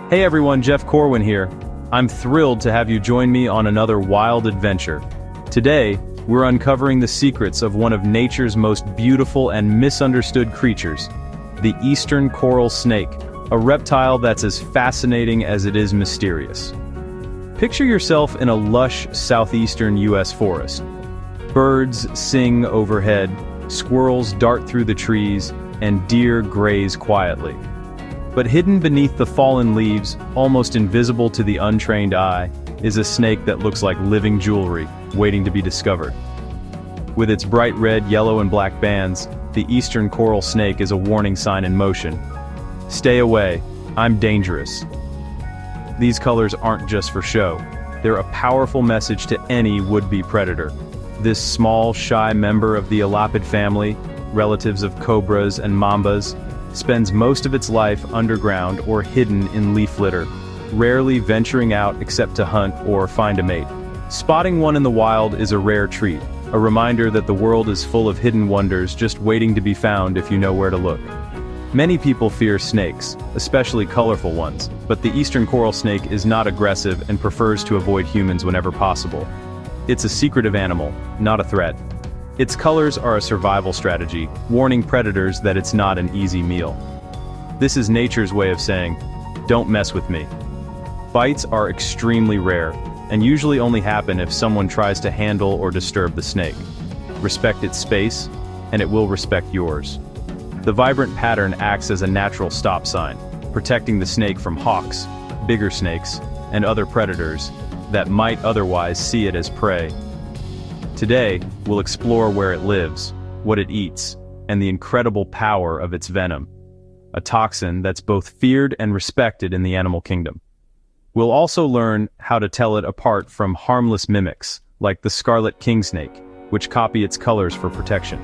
Hey everyone, Jeff Corwin here. I'm thrilled to have you join me on another wild adventure. Today, we're uncovering the secrets of one of nature's most beautiful and misunderstood creatures, the eastern coral snake, a reptile that's as fascinating as it is mysterious. Picture yourself in a lush southeastern U.S. forest. Birds sing overhead, squirrels dart through the trees, and deer graze quietly. But hidden beneath the fallen leaves, almost invisible to the untrained eye, is a snake that looks like living jewelry, waiting to be discovered. With its bright red, yellow, and black bands, the eastern coral snake is a warning sign in motion. Stay away, I'm dangerous. These colors aren't just for show. They're a powerful message to any would-be predator. This small, shy member of the elapid family, relatives of cobras and mambas, spends most of its life underground or hidden in leaf litter, rarely venturing out except to hunt or find a mate. Spotting one in the wild is a rare treat, a reminder that the world is full of hidden wonders just waiting to be found if you know where to look. Many people fear snakes, especially colorful ones, but the eastern coral snake is not aggressive and prefers to avoid humans whenever possible. It's a secretive animal, not a threat. Its colors are a survival strategy, warning predators that it's not an easy meal. This is nature's way of saying, don't mess with me. Bites are extremely rare, and usually only happen if someone tries to handle or disturb the snake. Respect its space, and it will respect yours. The vibrant pattern acts as a natural stop sign, protecting the snake from hawks, bigger snakes, and other predators that might otherwise see it as prey. Today, we'll explore where it lives, what it eats, and the incredible power of its venom, a toxin that's both feared and respected in the animal kingdom. We'll also learn how to tell it apart from harmless mimics, like the Scarlet Kingsnake, which copy its colors for protection.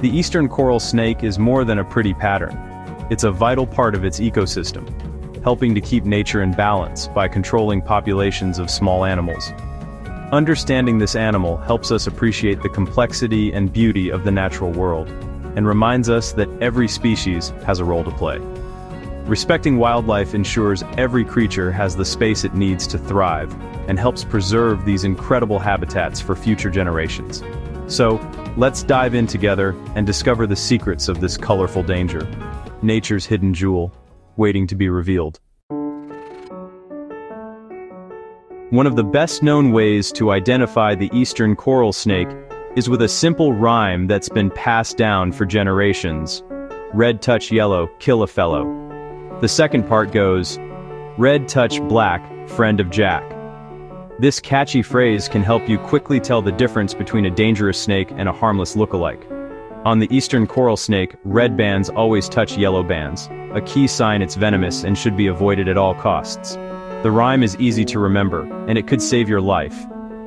The eastern coral snake is more than a pretty pattern. It's a vital part of its ecosystem, helping to keep nature in balance by controlling populations of small animals. Understanding this animal helps us appreciate the complexity and beauty of the natural world, and reminds us that every species has a role to play. Respecting wildlife ensures every creature has the space it needs to thrive, and helps preserve these incredible habitats for future generations. So, let's dive in together and discover the secrets of this colorful danger, nature's hidden jewel, waiting to be revealed. One of the best-known ways to identify the eastern coral snake is with a simple rhyme that's been passed down for generations. Red touch yellow, kill a fellow. The second part goes, red touch black, friend of Jack. This catchy phrase can help you quickly tell the difference between a dangerous snake and a harmless lookalike. On the eastern coral snake, red bands always touch yellow bands, a key sign it's venomous and should be avoided at all costs. The rhyme is easy to remember, and it could save your life.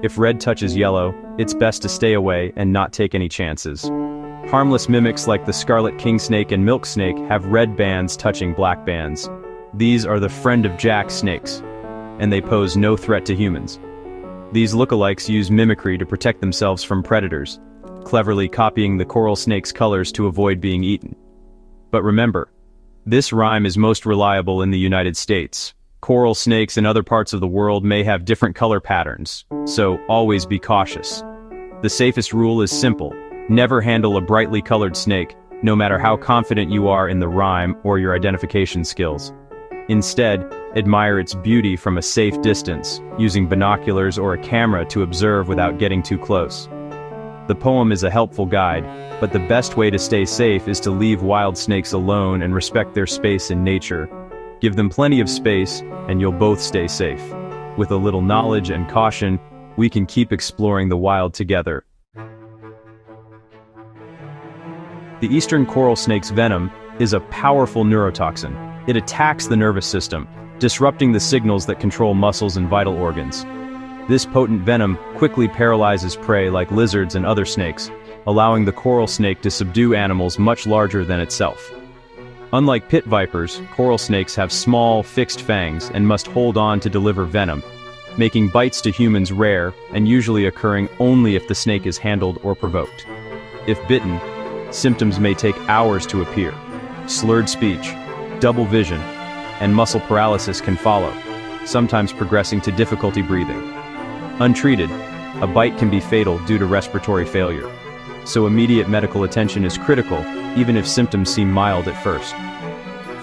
If red touches yellow, it's best to stay away and not take any chances. Harmless mimics like the Scarlet Kingsnake and milk snake have red bands touching black bands. These are the friend of Jack snakes, and they pose no threat to humans. These lookalikes use mimicry to protect themselves from predators, cleverly copying the coral snake's colors to avoid being eaten. But remember, this rhyme is most reliable in the United States. Coral snakes in other parts of the world may have different color patterns, so always be cautious. The safest rule is simple: never handle a brightly colored snake, no matter how confident you are in the rhyme or your identification skills. Instead, admire its beauty from a safe distance, using binoculars or a camera to observe without getting too close. The poem is a helpful guide, but the best way to stay safe is to leave wild snakes alone and respect their space in nature. Give them plenty of space, and you'll both stay safe. With a little knowledge and caution, we can keep exploring the wild together. The eastern coral snake's venom is a powerful neurotoxin. It attacks the nervous system, disrupting the signals that control muscles and vital organs. This potent venom quickly paralyzes prey like lizards and other snakes, allowing the coral snake to subdue animals much larger than itself. Unlike pit vipers, coral snakes have small, fixed fangs and must hold on to deliver venom, making bites to humans rare and usually occurring only if the snake is handled or provoked. If bitten, symptoms may take hours to appear: slurred speech, double vision, and muscle paralysis can follow, sometimes progressing to difficulty breathing. Untreated, a bite can be fatal due to respiratory failure, so immediate medical attention is critical, even if symptoms seem mild at first.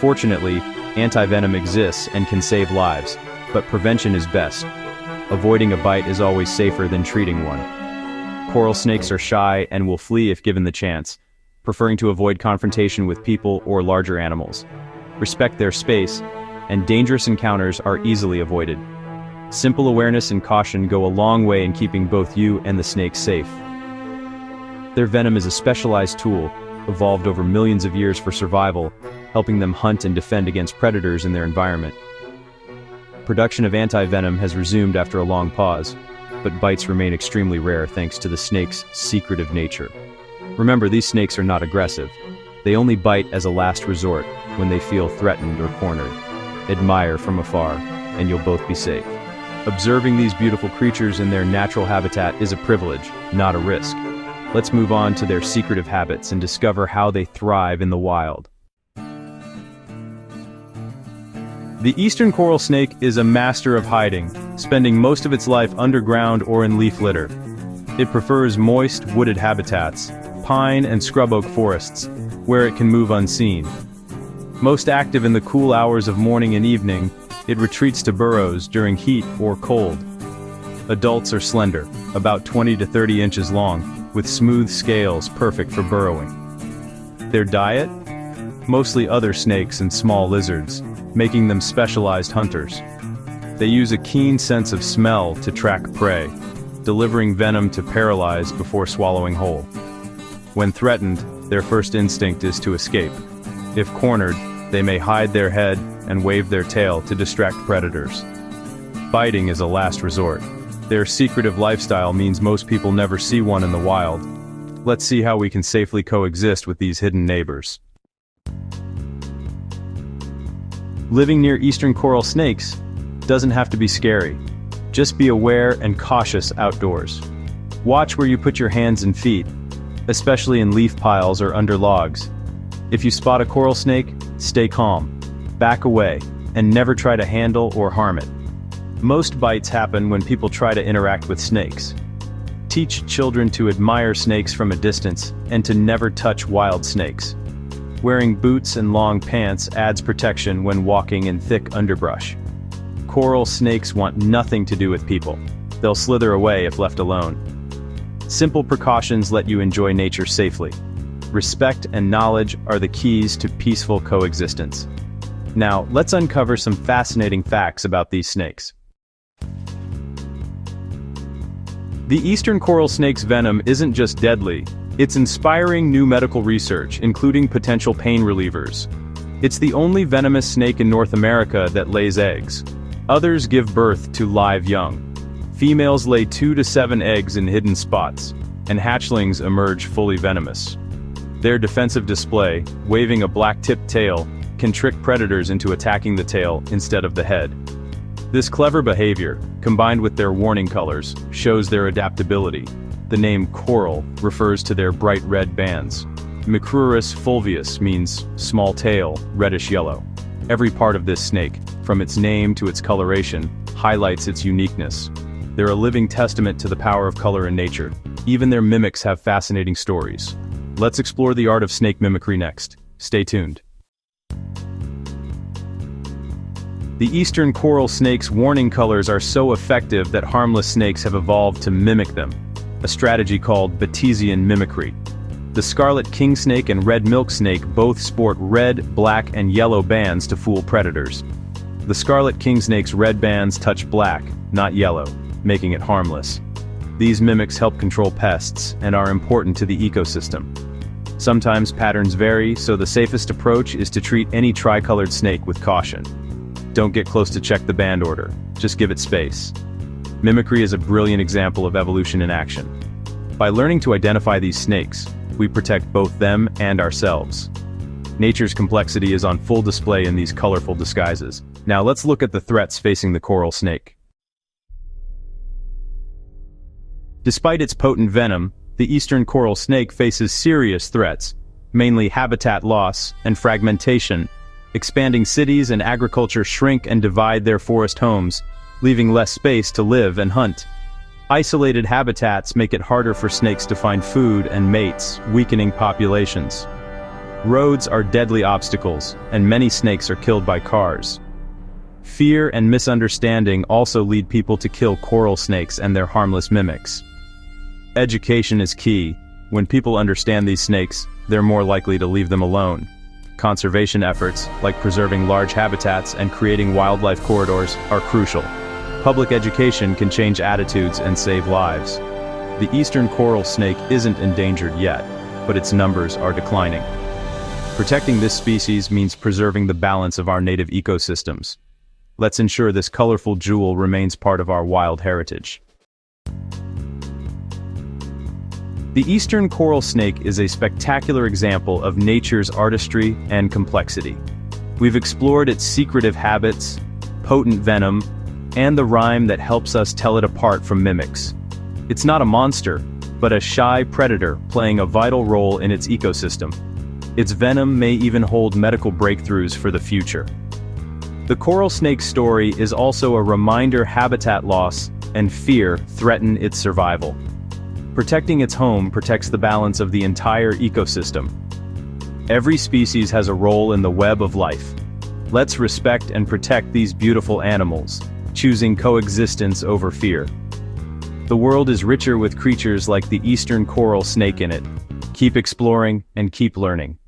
Fortunately, anti-venom exists and can save lives, but prevention is best. Avoiding a bite is always safer than treating one. Coral snakes are shy and will flee if given the chance, preferring to avoid confrontation with people or larger animals. Respect their space, and dangerous encounters are easily avoided. Simple awareness and caution go a long way in keeping both you and the snake safe. Their venom is a specialized tool, evolved over millions of years for survival, helping them hunt and defend against predators in their environment. Production of anti-venom has resumed after a long pause, but bites remain extremely rare thanks to the snake's secretive nature. Remember, these snakes are not aggressive. They only bite as a last resort when they feel threatened or cornered. Admire from afar, and you'll both be safe. Observing these beautiful creatures in their natural habitat is a privilege, not a risk. Let's move on to their secretive habits and discover how they thrive in the wild. The eastern coral snake is a master of hiding, spending most of its life underground or in leaf litter. It prefers moist, wooded habitats, pine and scrub oak forests, where it can move unseen. Most active in the cool hours of morning and evening, it retreats to burrows during heat or cold. Adults are slender, about 20 to 30 inches long, with smooth scales perfect for burrowing. Their diet? Mostly other snakes and small lizards, making them specialized hunters. They use a keen sense of smell to track prey, delivering venom to paralyze before swallowing whole. When threatened, their first instinct is to escape. If cornered, they may hide their head and wave their tail to distract predators. Biting is a last resort. Their secretive lifestyle means most people never see one in the wild. Let's see how we can safely coexist with these hidden neighbors. Living near eastern coral snakes doesn't have to be scary. Just be aware and cautious outdoors. Watch where you put your hands and feet, especially in leaf piles or under logs. If you spot a coral snake, stay calm, back away, and never try to handle or harm it. Most bites happen when people try to interact with snakes. Teach children to admire snakes from a distance and to never touch wild snakes. Wearing boots and long pants adds protection when walking in thick underbrush. Coral snakes want nothing to do with people. They'll slither away if left alone. Simple precautions let you enjoy nature safely. Respect and knowledge are the keys to peaceful coexistence. Now, let's uncover some fascinating facts about these snakes. The eastern coral snake's venom isn't just deadly, it's inspiring new medical research, including potential pain relievers. It's the only venomous snake in North America that lays eggs. Others give birth to live young. Females lay 2 to 7 eggs in hidden spots, and hatchlings emerge fully venomous. Their defensive display, waving a black-tipped tail, can trick predators into attacking the tail instead of the head. This clever behavior, combined with their warning colors, shows their adaptability. The name coral refers to their bright red bands. Micrurus fulveus means small tail, reddish yellow. Every part of this snake, from its name to its coloration, highlights its uniqueness. They're a living testament to the power of color in nature. Even their mimics have fascinating stories. Let's explore the art of snake mimicry next. Stay tuned. The eastern coral snake's warning colors are so effective that harmless snakes have evolved to mimic them, a strategy called Batesian mimicry. The Scarlet Kingsnake and red milk snake both sport red, black, and yellow bands to fool predators. The Scarlet Kingsnake's red bands touch black, not yellow, making it harmless. These mimics help control pests and are important to the ecosystem. Sometimes patterns vary, so the safest approach is to treat any tricolored snake with caution. Don't get close to check the band order, just give it space. Mimicry is a brilliant example of evolution in action. By learning to identify these snakes, we protect both them and ourselves. Nature's complexity is on full display in these colorful disguises. Now let's look at the threats facing the coral snake. Despite its potent venom, the eastern coral snake faces serious threats, mainly habitat loss and fragmentation. Expanding cities and agriculture shrink and divide their forest homes, leaving less space to live and hunt. Isolated habitats make it harder for snakes to find food and mates, weakening populations. Roads are deadly obstacles, and many snakes are killed by cars. Fear and misunderstanding also lead people to kill coral snakes and their harmless mimics. Education is key. When people understand these snakes, they're more likely to leave them alone. Conservation efforts, like preserving large habitats and creating wildlife corridors, are crucial. Public education can change attitudes and save lives. The eastern coral snake isn't endangered yet, but its numbers are declining. Protecting this species means preserving the balance of our native ecosystems. Let's ensure this colorful jewel remains part of our wild heritage. The eastern coral snake is a spectacular example of nature's artistry and complexity. We've explored its secretive habits, potent venom, and the rhyme that helps us tell it apart from mimics. It's not a monster, but a shy predator playing a vital role in its ecosystem. Its venom may even hold medical breakthroughs for the future. The coral snake's story is also a reminder habitat loss and fear threaten its survival. Protecting its home protects the balance of the entire ecosystem. Every species has a role in the web of life. Let's respect and protect these beautiful animals, choosing coexistence over fear. The world is richer with creatures like the eastern coral snake in it. Keep exploring and keep learning.